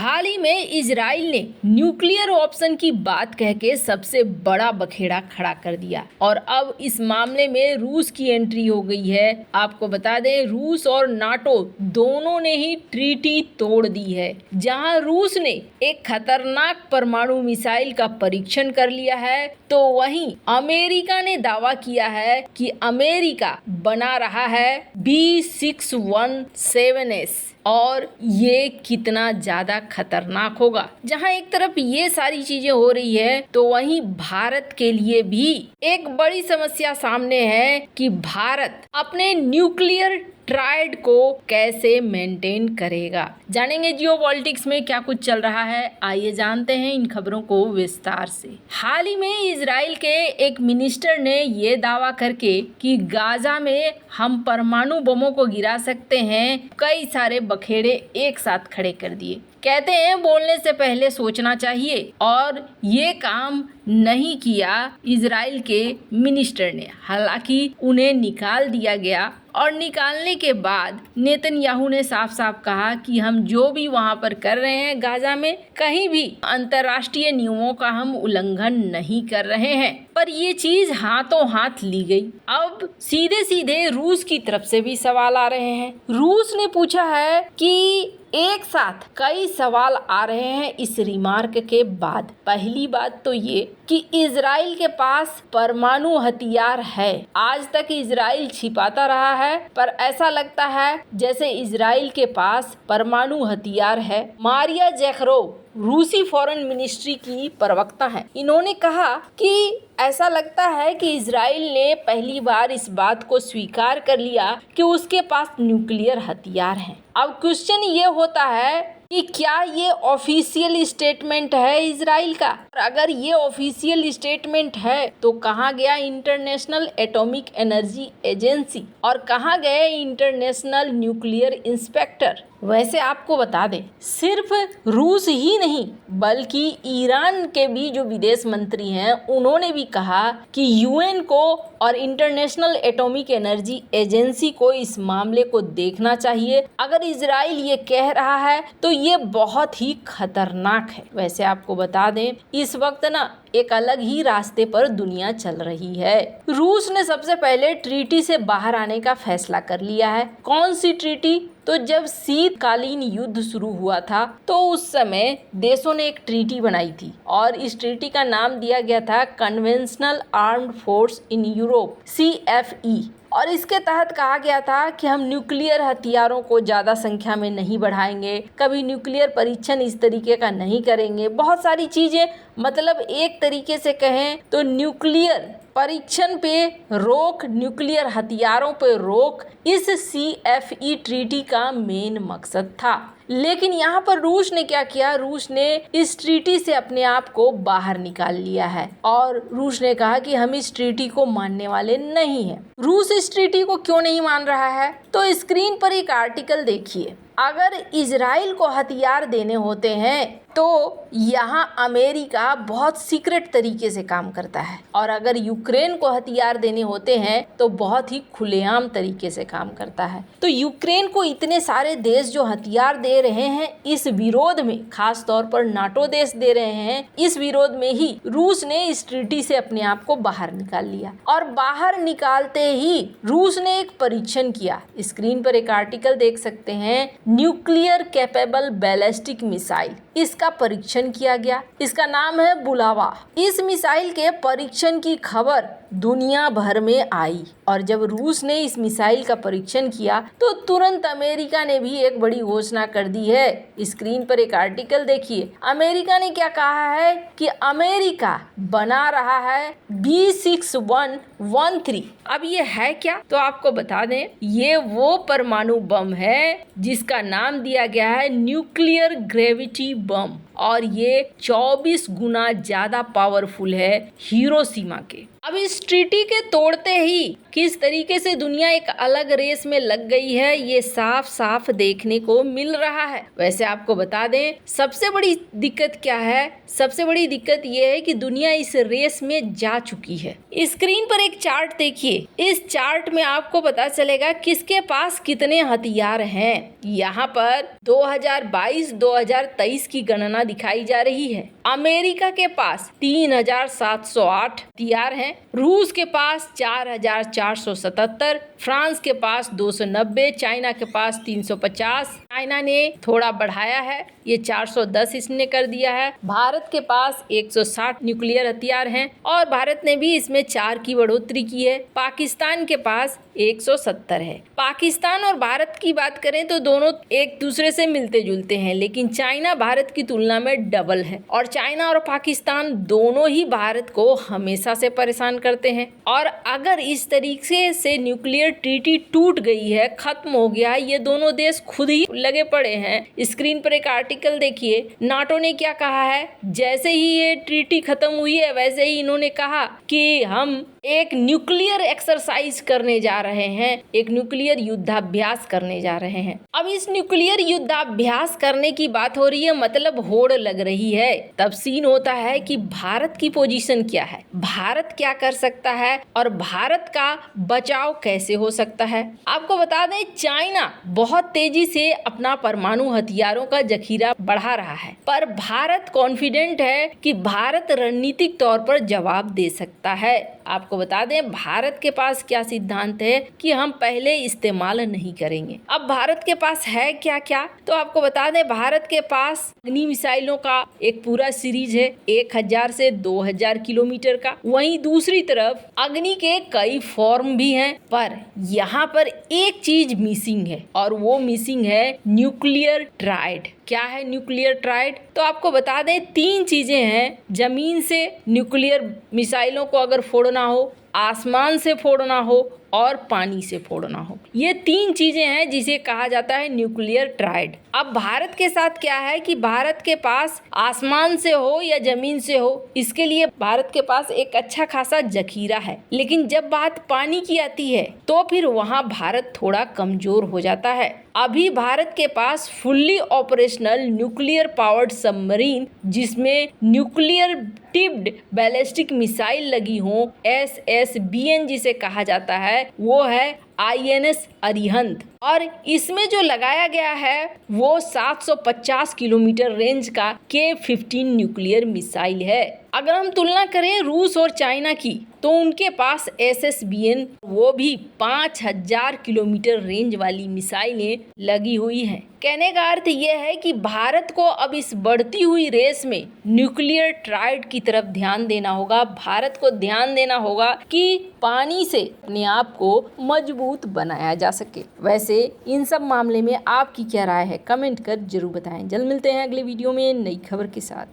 हाल ही में इजराइल ने nuclear option की बात कह के सबसे बड़ा बखेड़ा खड़ा कर दिया और अब इस मामले में रूस की एंट्री हो गई है। आपको बता दें, रूस और नाटो दोनों ने ही ट्रीटी तोड़ दी है। जहां रूस ने एक खतरनाक परमाणु मिसाइल का परीक्षण कर लिया है, तो वहीं अमेरिका ने दावा किया है कि अमेरिका बना रहा है B617S और ये कितना ज्यादा खतरनाक होगा। जहां एक तरफ ये सारी चीजें हो रही है, तो वहीं भारत के लिए भी एक बड़ी समस्या सामने है कि भारत अपने न्यूक्लियर ट्रायड को कैसे मेंटेन करेगा। जानेंगे जियोपॉलिटिक्स में क्या कुछ चल रहा है, आइए जानते हैं इन खबरों को विस्तार से। हाल ही में इजराइल के एक मिनिस्टर ने ये दावा करके कि गाजा में हम परमाणु बमों को गिरा सकते हैं, कई सारे बखेड़े एक साथ खड़े कर दिए। कहते हैं बोलने से पहले सोचना चाहिए, और ये काम नहीं किया इजराइल के मिनिस्टर ने। हालांकि उन्हें निकाल दिया गया और निकालने के बाद नेतन्याहू ने साफ साफ कहा कि हम जो भी वहां पर कर रहे हैं गाजा में, कहीं भी अंतर्राष्ट्रीय नियमों का हम उल्लंघन नहीं कर रहे हैं। पर ये चीज हाथों हाथ ली गई। अब सीधे सीधे रूस की तरफ से भी सवाल आ रहे हैं। रूस ने पूछा है कि एक साथ कई सवाल आ रहे हैं इस रिमार्क के बाद। पहली बात तो ये कि इजराइल के पास परमाणु हथियार है। आज तक इजराइल छिपाता रहा है, पर ऐसा लगता है जैसे इजराइल के पास परमाणु हथियार है। मारिया ज़ेखरोव रूसी फॉरेन मिनिस्ट्री की प्रवक्ता है। इन्होंने कहा कि ऐसा लगता है कि इजराइल ने पहली बार इस बात को स्वीकार कर लिया कि उसके पास न्यूक्लियर हथियार हैं। अब क्वेश्चन ये होता है कि क्या ये ऑफिशियल स्टेटमेंट है इजराइल का? और अगर ये ऑफिशियल स्टेटमेंट है, तो कहाँ गया इंटरनेशनल एटॉमिक एनर्जी एजेंसी और कहाँ गए इंटरनेशनल न्यूक्लियर इंस्पेक्टर? वैसे आपको बता दें, सिर्फ रूस ही नहीं बल्कि ईरान के भी जो विदेश मंत्री हैं, उन्होंने भी कहा कि यूएन को और इंटरनेशनल एटॉमिक एनर्जी एजेंसी को इस मामले को देखना चाहिए। अगर इजराइल ये कह रहा है तो ये बहुत ही खतरनाक है। वैसे आपको बता दें, इस वक्त ना एक अलग ही रास्ते पर दुनिया चल रही है। रूस ने सबसे पहले ट्रीटी से बाहर आने का फैसला कर लिया है। कौन सी ट्रीटी? तो जब शीतकालीन युद्ध शुरू हुआ था, तो उस समय देशों ने एक ट्रीटी बनाई थी और इस ट्रीटी का नाम दिया गया था conventional armed force in Europe, CFE। और इसके तहत कहा गया था कि हम न्यूक्लियर हथियारों को ज़्यादा संख्या में नहीं बढ़ाएंगे, कभी न्यूक्लियर परीक्षण इस तरीके का नहीं करेंगे। बहुत सारी चीज़ें, मतलब एक तरीके से कहें तो न्यूक्लियर परीक्षण पे रोक, न्यूक्लियर हथियारों पे रोक, इस CFE ट्रीटी का मेन मकसद था। लेकिन यहाँ पर रूस ने क्या किया? रूस ने इस ट्रीटी से अपने आप को बाहर निकाल लिया है और रूस ने कहा कि हम इस ट्रीटी को मानने वाले नहीं हैं। रूस इस ट्रीटी को क्यों नहीं मान रहा है? तो स्क्रीन पर एक आर्टिकल देखिए। अगर इजराइल को हथियार देने होते हैं तो यहाँ अमेरिका बहुत सीक्रेट तरीके से काम करता है, और अगर यूक्रेन को हथियार देने होते हैं तो बहुत ही खुलेआम तरीके से काम करता है। तो यूक्रेन को इतने सारे देश जो हथियार दे रहे हैं, इस विरोध में खास तौर पर नाटो देश दे रहे हैं, इस विरोध में ही रूस ने इस ट्रीटी से अपने आप को बाहर निकाल लिया। और बाहर निकालते ही रूस ने एक परीक्षण किया। स्क्रीन पर एक आर्टिकल देख सकते हैं, न्यूक्लियर कैपेबल बैलिस्टिक मिसाइल, इसका परीक्षण किया गया। इसका नाम है बुलावा। इस मिसाइल के परीक्षण की खबर दुनिया भर में आई, और जब रूस ने इस मिसाइल का परीक्षण किया तो तुरंत अमेरिका ने भी एक बड़ी घोषणा कर दी है। स्क्रीन पर एक आर्टिकल देखिए। अमेरिका ने क्या कहा है कि अमेरिका बना रहा है B6113। अब ये है क्या? तो आपको बता दें, ये वो परमाणु बम है जिसका नाम दिया गया है न्यूक्लियर ग्रेविटी बम, और ये 24 गुना ज्यादा पावरफुल है हिरोशिमा के। अब इस ट्रीटी के तोड़ते ही किस तरीके से दुनिया एक अलग रेस में लग गई है ये साफ साफ देखने को मिल रहा है। वैसे आपको बता दें सबसे बड़ी दिक्कत क्या है, सबसे बड़ी दिक्कत ये है कि दुनिया इस रेस में जा चुकी है। स्क्रीन पर एक चार्ट देखिए, इस चार्ट में आपको पता चलेगा किसके पास कितने हथियार हैं। यहाँ पर 2022-2023 की गणना दिखाई जा रही है। अमेरिका के पास 3708 हथियार हैं, रूस के पास 4477, फ्रांस के पास 290, चाइना के पास 350, चाइना ने थोड़ा बढ़ाया है, ये 410 इसने कर दिया है। भारत के पास 160 न्यूक्लियर हथियार हैं और भारत ने भी इसमें 4 की बढ़ोतरी की है। पाकिस्तान के पास 170 है। पाकिस्तान और भारत की बात करें तो दोनों एक दूसरे से मिलते जुलते हैं, लेकिन चाइना भारत की तुलना में डबल है और चाइना और पाकिस्तान दोनों ही भारत को हमेशा से परेशान करते हैं। और अगर इस तरीके से न्यूक्लियर ट्रीटी टूट गई है, खत्म हो गया है, ये दोनों देश खुद ही लगे पड़े हैं। स्क्रीन पर एक आर्टिकल देखिए, नाटो ने क्या कहा है, जैसे ही ये ट्रीटी खत्म हुई है वैसे ही इन्होंने कहा कि हम एक न्यूक्लियर एक्सरसाइज करने जा रहे हैं, एक न्यूक्लियर युद्धाभ्यास करने जा रहे हैं। अब इस न्यूक्लियर युद्धाभ्यास करने की बात हो रही है, मतलब होड़ लग रही है। तब सीन होता है कि भारत की पोजीशन क्या है, भारत क्या कर सकता है और भारत का बचाव कैसे हो सकता है। आपको बता दें चाइना बहुत तेजी से अपना परमाणु हथियारों का जखीरा बढ़ा रहा है, पर भारत कॉन्फिडेंट है कि भारत रणनीतिक तौर पर जवाब दे सकता है। आपको बता दें भारत के पास क्या सिद्धांत है कि हम पहले इस्तेमाल नहीं करेंगे। अब भारत के पास है क्या क्या, तो आपको बता दें भारत के पास अग्नि मिसाइलों का एक पूरा सीरीज है 1000 से 2000 किलोमीटर का। वहीं दूसरी तरफ अग्नि के कई फॉर्म भी हैं, पर यहाँ पर एक चीज मिसिंग है और वो मिसिंग है न्यूक्लियर ट्राइड। क्या है न्यूक्लियर ट्राइड, तो आपको बता दें 3 चीजें हैं। जमीन से न्यूक्लियर मिसाइलों को अगर फोड़ना हो, आसमान से फोड़ना हो और पानी से फोड़ना हो, ये 3 चीजें हैं जिसे कहा जाता है न्यूक्लियर ट्राइड। अब भारत के साथ क्या है कि भारत के पास आसमान से हो या जमीन से हो, इसके लिए भारत के पास एक अच्छा खासा जखीरा है, लेकिन जब बात पानी की आती है तो फिर वहाँ भारत थोड़ा कमजोर हो जाता है। अभी भारत के पास fully operational nuclear powered submarine जिसमें न्यूक्लियर टिप्ड बैलिस्टिक मिसाइल लगी हो, SSBN जिसे कहा जाता है, वो है INS अरिहंत, और इसमें जो लगाया गया है वो 750 किलोमीटर रेंज का K-15 न्यूक्लियर मिसाइल है। अगर हम तुलना करें रूस और चाइना की तो उनके पास SSBN वो भी 5000 किलोमीटर रेंज वाली मिसाइलें लगी हुई हैं। कहने का अर्थ ये है कि भारत को अब इस बढ़ती हुई रेस में न्यूक्लियर ट्राइड की तरफ ध्यान देना होगा। भारत को ध्यान देना होगा कि पानी से अपने आप को मजबूत बनाया जा सके। वैसे इन सब मामले में आपकी क्या राय है, कमेंट कर जरूर बताएं। जल्द मिलते हैं अगले वीडियो में नई खबर के साथ।